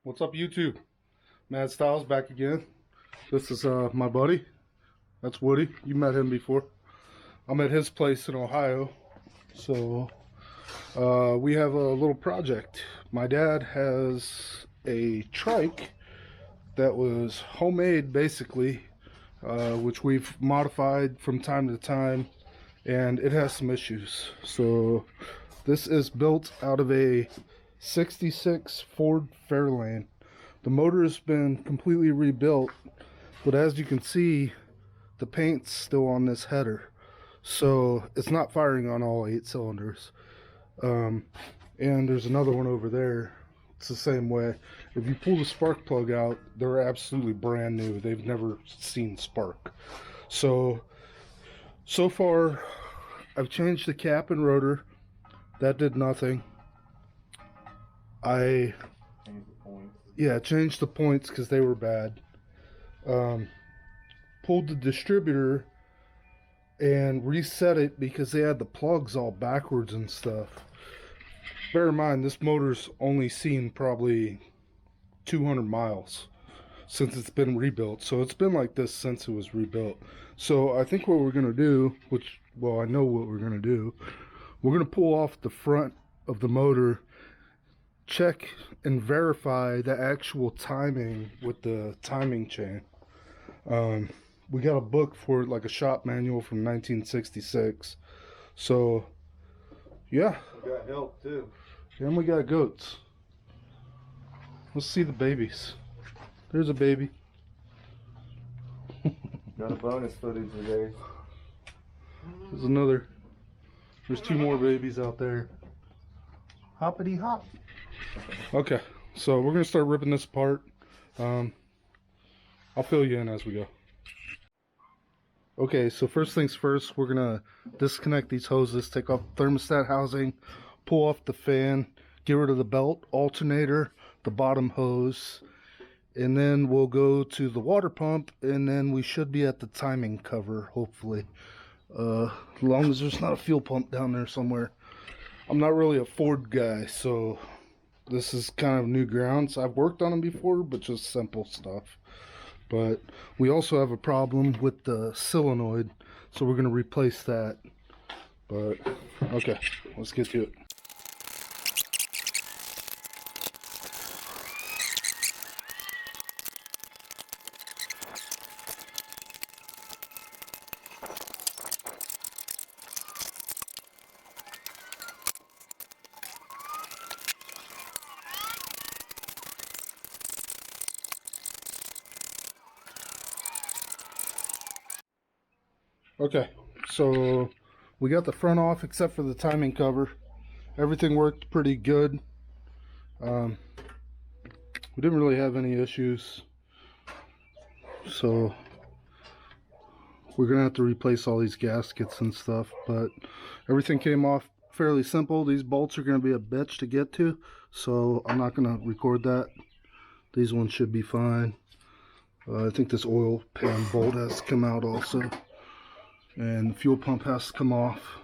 What's up, YouTube? Mad Styles back again. This is my buddy. That's Woody. You met him before. I'm at his place in Ohio. So we have a little project. My dad has a trike that was homemade, basically, which we've modified from time to time, and it has some issues. So this is built out of a 66 Ford Fairlane. The motor has been completely rebuilt, but as you can see, the paint's still on this header, so it's not firing on all 8 cylinders. And there's another one over there. It's the same way. If you pull the spark plug out, they're absolutely brand new. They've never seen spark. So far I've changed the cap and rotor. That did nothing. I changed the points because they were bad. Pulled the distributor and reset it because they had the plugs all backwards and stuff. Bear in mind, this motor's only seen probably 200 miles since it's been rebuilt. So it's been like this since it was rebuilt. So I think what we're going to do, I know what we're going to do. We're going to pull off the front of the motor, check and verify the actual timing with the timing chain. We got a book for it, like a shop manual from 1966. So yeah, we got help too, and we got goats. Let's see the babies. There's a baby. Got a bonus footage today. There's another. There's 2 more babies out there. Hoppity hop. Okay, so we're gonna start ripping this apart. I'll fill you in as we go. Okay, so first things first, we're gonna disconnect these hoses, take off the thermostat housing, pull off the fan, get rid of the belt, alternator, the bottom hose, and then we'll go to the water pump, and then we should be at the timing cover, hopefully. As long as there's not a fuel pump down there somewhere. I'm not really a Ford guy, so this is kind of new grounds. I've worked on them before, but just simple stuff. But we also have a problem with the solenoid, so we're going to replace that. But okay, let's get to it. Okay, so we got the front off except for the timing cover. Everything worked pretty good. We didn't really have any issues. So we're gonna have to replace all these gaskets and stuff, but everything came off fairly simple. These bolts are gonna be a bitch to get to, so I'm not gonna record that. These ones should be fine. I think this oil pan bolt has to come out also. And the fuel pump has to come off.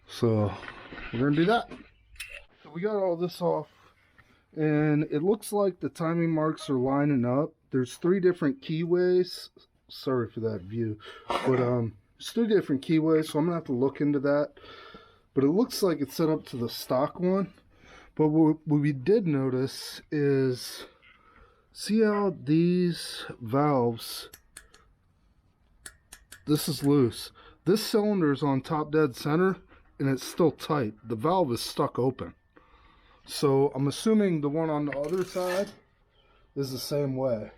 So we're gonna do that. So we got all this off, and it looks like the timing marks are lining up. There's 3 different keyways. Sorry for that view, but there's 3 different keyways, so I'm gonna have to look into that. But it looks like it's set up to the stock one. But what we did notice is, see how these valves, this is loose. This cylinder is on top dead center and it's still tight. The valve is stuck open. So I'm assuming the one on the other side is the same way,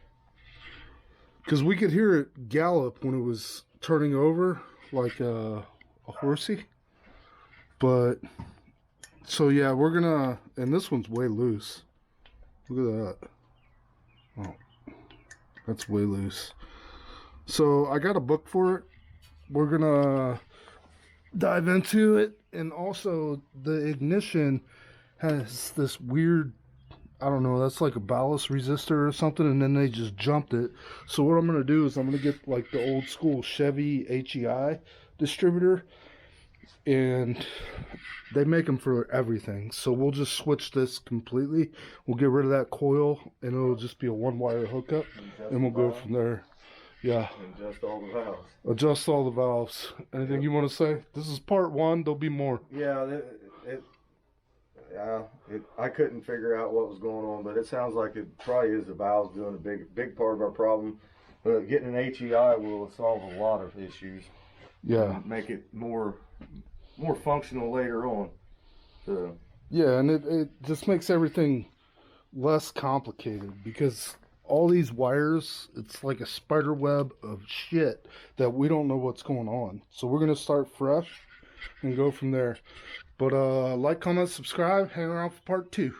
because we could hear it gallop when it was turning over like a horsey. But so yeah, we're gonna, and this one's way loose. Look at that. Oh, that's way loose. So I got a book for it. We're gonna dive into it. And also the ignition has this weird, I don't know, that's like a ballast resistor or something, and then they just jumped it. So what I'm gonna do is I'm gonna get like the old school Chevy HEI distributor, and they make them for everything. So we'll just switch this completely. We'll get rid of that coil, and it'll just be a one-wire hookup, and we'll go from there. Yeah. Adjust all the valves. Adjust all the valves. Anything you want to say? This is part one. There'll be more. Yeah, I couldn't figure out what was going on, but it sounds like it probably is the valves doing a big part of our problem. But getting an HEI will solve a lot of issues. Yeah. Make it more functional later on. So. Yeah, and it just makes everything less complicated, because all these wires, it's like a spider web of shit that we don't know what's going on. So we're going to start fresh and go from there. But like, comment, subscribe, hang around for part 2.